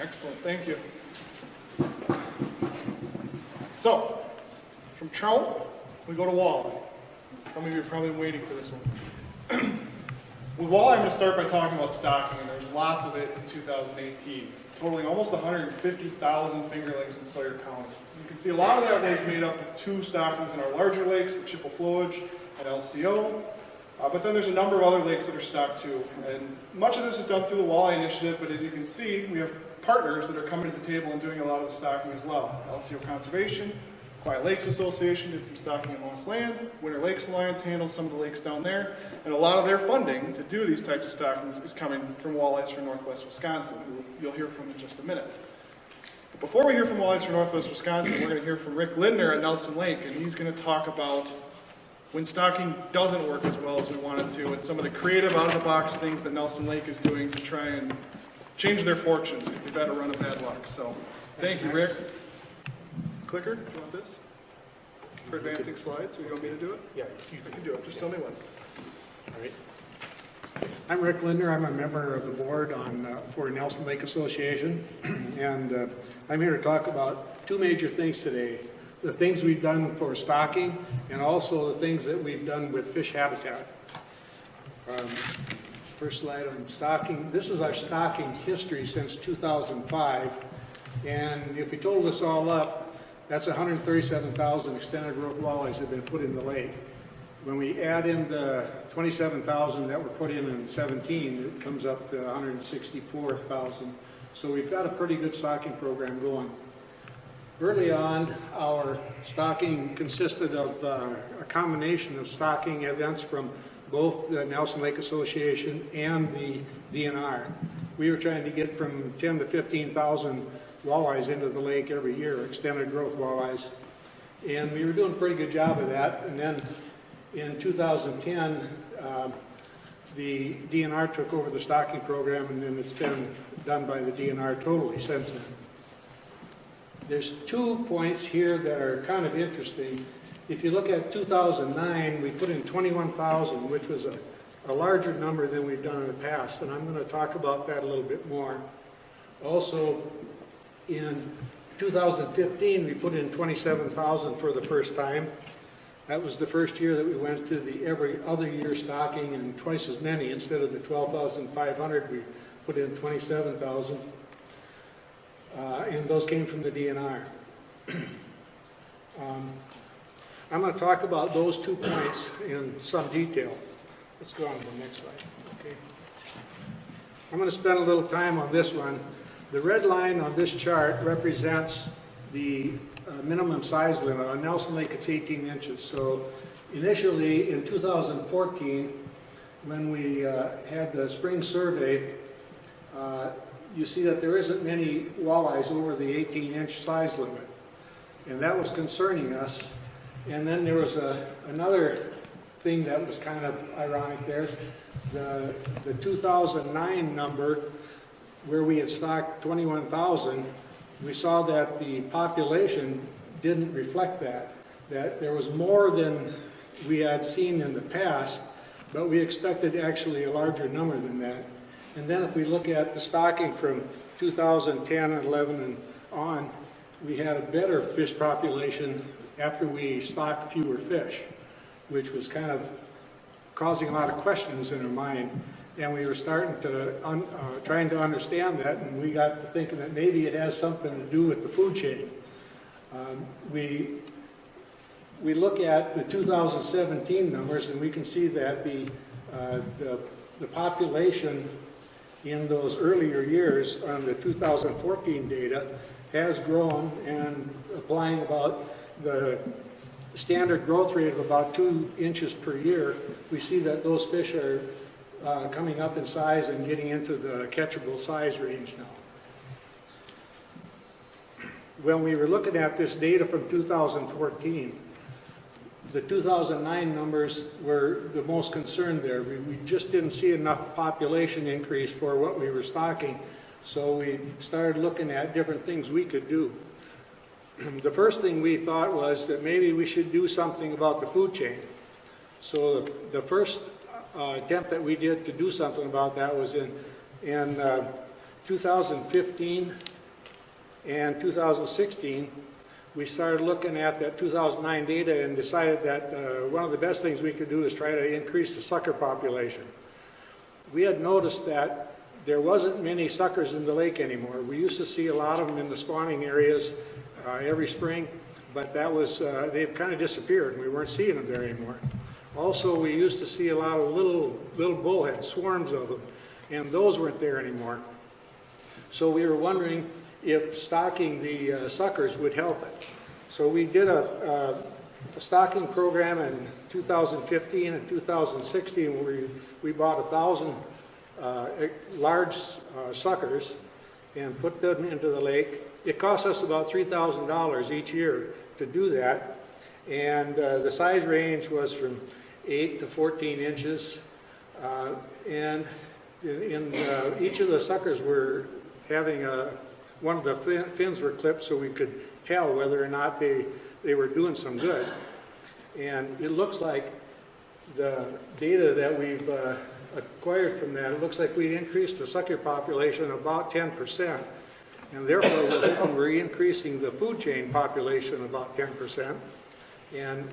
Excellent, thank you. So, from trout, we go to walleye. Some of you are probably waiting for this one. With walleye, I'm going to start by talking about stocking, and there's lots of it in 2018, totaling almost 150,000 fingerlings in Sawyer County. You can see a lot of that was made up of two stockings in our larger lakes, the Chippewa and LCO, but then there's a number of other lakes that are stocked too. And much of this is done through the Walleye Initiative, but as you can see, we have partners that are coming to the table and doing a lot of the stocking as well. LCO Conservation, Quiet Lakes Association did some stocking in Lost Land, Winter Lakes Alliance handles some of the lakes down there, and a lot of their funding to do these types of stockings is coming from Walleyes for Northwest Wisconsin, who you'll hear from in just a minute. But before we hear from Walleyes for Northwest Wisconsin, we're going to hear from Rick Lindner at Nelson Lake, and he's going to talk about when stocking doesn't work as well as we want it to, and some of the creative, out-of-the-box things that Nelson Lake is doing to try and change their fortunes if they've had a run of bad luck. So, thank you, Rick. Clicker, do you want this? For advancing slides, or you want me to do it? Yeah, I can do it, just tell me when. all right. I'm Rick Lindner. I'm a member of the board for Nelson Lake Association, and I'm here to talk about two major things today. The things we've done for stocking, and also the things that we've done with fish habitat. First slide on stocking. This is our stocking history since 2005, and if we total this all up, that's 137,000 extended growth walleyes that have been put in the lake. When we add in the 27,000 that were put in 17, it comes up to 164,000. So we've got a pretty good stocking program going. Early on, our stocking consisted of a combination of stocking events from both the Nelson Lake Association and the DNR. We were trying to get from 10 to 15,000 walleyes into the lake every year, extended growth walleyes. And we were doing a pretty good job of that. And then in 2010, the DNR took over the stocking program, and then it's been done by the DNR totally since then. There's 2 points here that are kind of interesting. If you look at 2009, we put in 21,000, which was a larger number than we've done in the past, and I'm going to talk about that a little bit more. Also, in 2015, we put in 27,000 for the first time. That was the first year that we went to the every other year stocking, and twice as many. Instead of the 12,500, we put in 27,000. And those came from the DNR. I'm going to talk about those 2 points in some detail. Let's go on to the next slide. Okay. I'm going to spend a little time on this one. The red line on this chart represents the minimum size limit. On Nelson Lake, it's 18 inches. So initially in 2014, when we had the spring survey, you see that there isn't many walleyes over the 18-inch size limit, and that was concerning us. And then there was another thing that was kind of ironic there. The 2009 number, where we had stocked 21,000, we saw that the population didn't reflect that there was more than we had seen in the past, but we expected actually a larger number than that. And then if we look at the stocking from 2010 and 11 and on, we had a better fish population after we stocked fewer fish, which was kind of causing a lot of questions in our mind. And we were starting to, trying to understand that, and we got to thinking that maybe it has something to do with the food chain. We look at the 2017 numbers, and we can see that the population in those earlier years on the 2014 data has grown, and applying about the standard growth rate of about 2 inches per year, we see that those fish are coming up in size and getting into the catchable size range now. When we were looking at this data from 2014, the 2009 numbers were the most concerned there. We just didn't see enough population increase for what we were stocking, so we started looking at different things we could do. The first thing we thought was that maybe we should do something about the food chain. So the first attempt that we did to do something about that was in 2015 and 2016, we started looking at that 2009 data and decided that one of the best things we could do is try to increase the sucker population. We had noticed that there wasn't many suckers in the lake anymore. We used to see a lot of them in the spawning areas every spring, but that was, they've kind of disappeared. We weren't seeing them there anymore. Also, we used to see a lot of little bullheads, swarms of them, and those weren't there anymore. So we were wondering if stocking the suckers would help it. So we did a stocking program in 2015 and 2016 where we bought 1,000 large suckers and put them into the lake. It cost us about $3,000 each year to do that, and the size range was from 8 to 14 inches, and in each of the suckers were having one of the fins were clipped so we could tell whether or not they were doing some good. And it looks like the data that we've acquired from that, it looks like we increased the sucker population about 10%, and therefore we're increasing the food chain population about 10%. And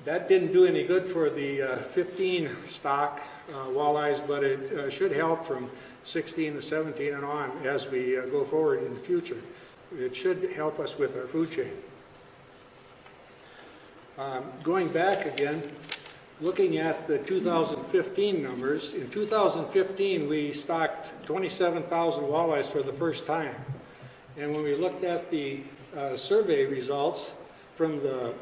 that didn't do any good for the 15 stock walleyes, but it should help from 16 to 17 and on as we go forward in the future. It should help us with our food chain. Going back again, looking at the 2015 numbers, in 2015 we stocked 27,000 walleyes for the first time. And when we looked at the survey results from the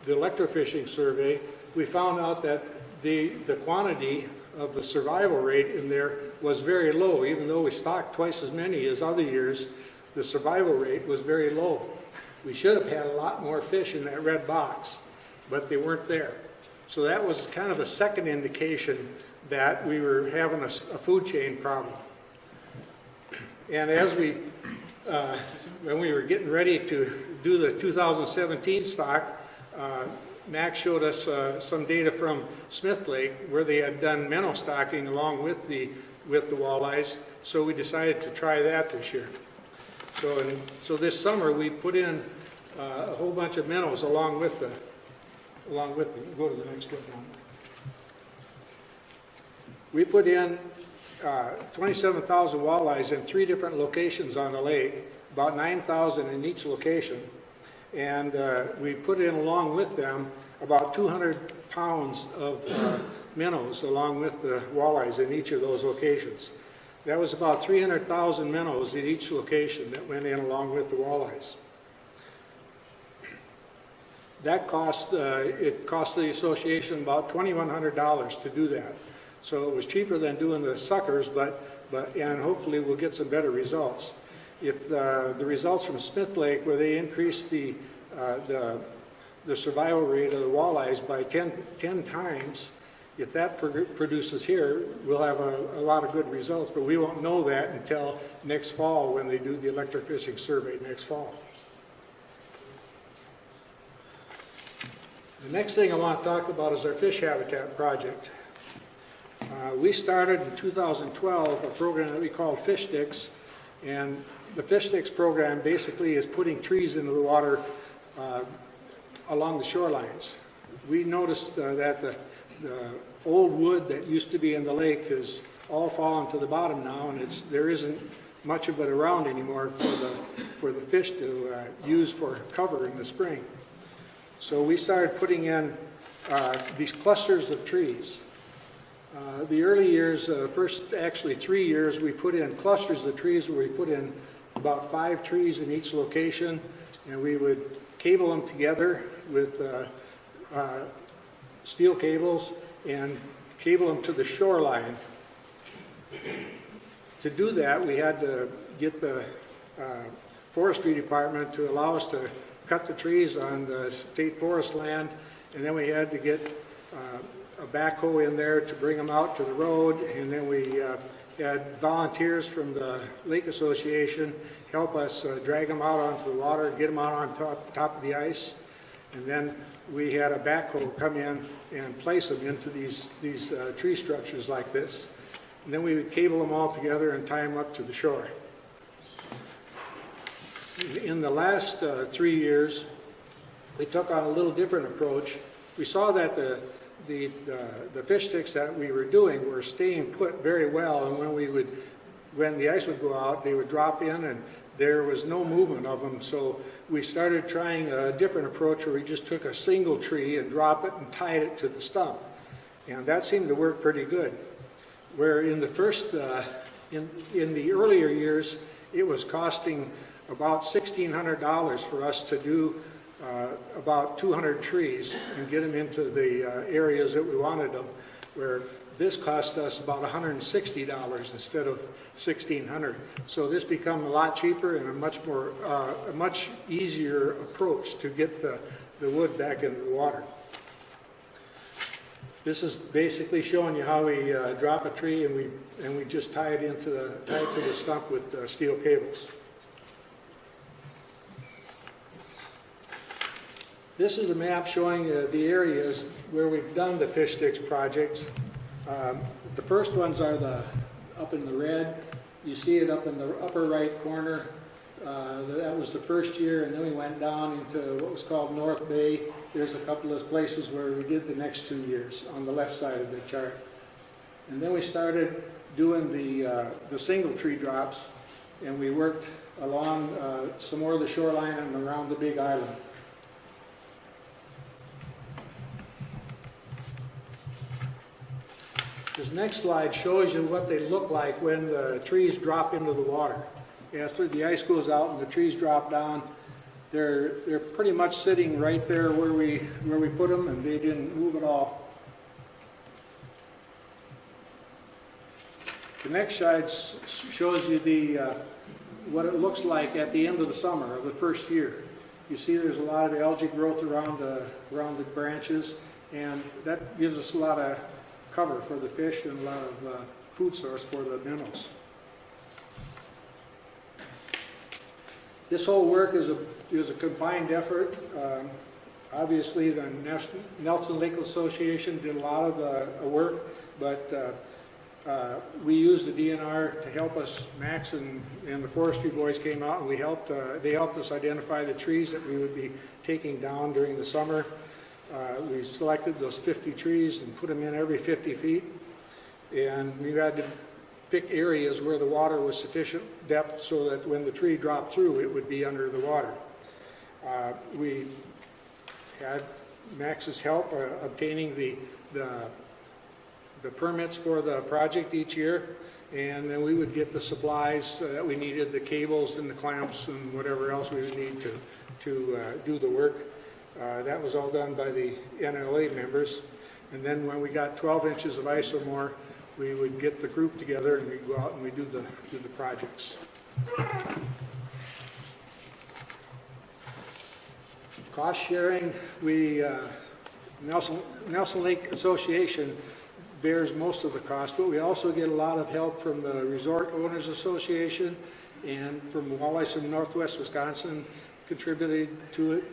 electrofishing survey, we found out that the quantity of the survival rate in there was very low. Even though we stocked twice as many as other years, the survival rate was very low. We should have had a lot more fish in that red box, but they weren't there. So that was kind of a second indication that we were having a food chain problem. And as when we were getting ready to do the 2017 stock, Max showed us some data from Smith Lake where they had done minnow stocking along with the walleyes, so we decided to try that this year. So this summer we put in a whole bunch of minnows along with the. Go to the next one now. We put in 27,000 walleyes in 3 different locations on the lake, about 9,000 in each location. And we put in along with them about 200 pounds of minnows along with the walleyes in each of those locations. That was about 300,000 minnows in each location that went in along with the walleyes. That cost, it cost the association about $2,100 to do that. So it was cheaper than doing the suckers, and hopefully we'll get some better results. If the results from Smith Lake, where they increased the survival rate of the walleyes by 10 times, if that produces here, we'll have a lot of good results, but we won't know that until next fall when they do the electrofishing survey next fall. The next thing I want to talk about is our fish habitat project. We started in 2012 a program that we called Fish Sticks, and the Fish Sticks program basically is putting trees into the water along the shorelines. We noticed that the old wood that used to be in the lake has all fallen to the bottom now, and there isn't much of it around anymore for the fish to use for cover in the spring. So we started putting in these clusters of trees. The early years, first actually 3 years, we put in clusters of trees where we put in about 5 trees in each location, and we would cable them together with steel cables and cable them to the shoreline. To do that, we had to get the forestry department to allow us to cut the trees on the state forest land, and then we had to get a backhoe in there to bring them out to the road, and then we had volunteers from the Lake Association help us drag them out onto the water, get them out on top of the ice, and then we had a backhoe come in and place them into these tree structures like this, and then we would cable them all together and tie them up to the shore. In the last 3 years, we took on a little different approach. We saw that the fish sticks that we were doing were staying put very well, and when the ice would go out, they would drop in, and there was no movement of them. So we started trying a different approach where we just took a single tree and drop it and tied it to the stump, and that seemed to work pretty good. Where in the first, in the earlier years, it was costing about $1,600 for us to do about 200 trees and get them into the areas that we wanted them, where this cost us about $160 instead of $1,600. So this become a lot cheaper and a much easier approach to get the wood back into the water. This is basically showing you how we drop a tree and we just tie it to the stump with steel cables. This is a map showing the areas where we've done the fish sticks projects. The first ones are up in the red. You see it up in the upper right corner. That was the first year, and then we went down into what was called North Bay. There's a couple of places where we did the next 2 years on the left side of the chart. And then we started doing the single tree drops, and we worked along some more of the shoreline and around the big island. This next slide shows you what they look like when the trees drop into the water. After the ice goes out and the trees drop down, they're pretty much sitting right there where we put them, and they didn't move at all. The next slide shows you what it looks like at the end of the summer of the first year. You see there's a lot of algae growth around the branches, and that gives us a lot of cover for the fish and a lot of food source for the minnows. This whole work is a combined effort. Obviously, the Nelson Lake Association did a lot of the work, but we used the DNR to help us. Max and the forestry boys came out, and they helped us identify the trees that we would be taking down during the summer. We selected those 50 trees and put them in every 50 feet, and we had to pick areas where the water was sufficient depth so that when the tree dropped through, it would be under the water. We had Max's help obtaining the permits for the project each year, and then we would get the supplies that we needed, the cables and the clamps and whatever else we would need to do the work. That was all done by the NLA members. And then when we got 12 inches of ice or more, we would get the group together and we'd go out and we'd do the projects. Cost sharing, Nelson Lake Association bears most of the cost, but we also get a lot of help from the Resort Owners Association and from Walleyes from Northwest Wisconsin contributed to it.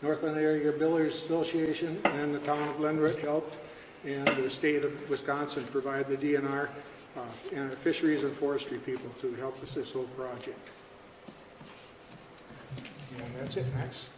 Northland Area Builders Association and the town of Glenroot helped, and the state of Wisconsin provided the DNR and the fisheries and forestry people to help us this whole project. And that's it, Max.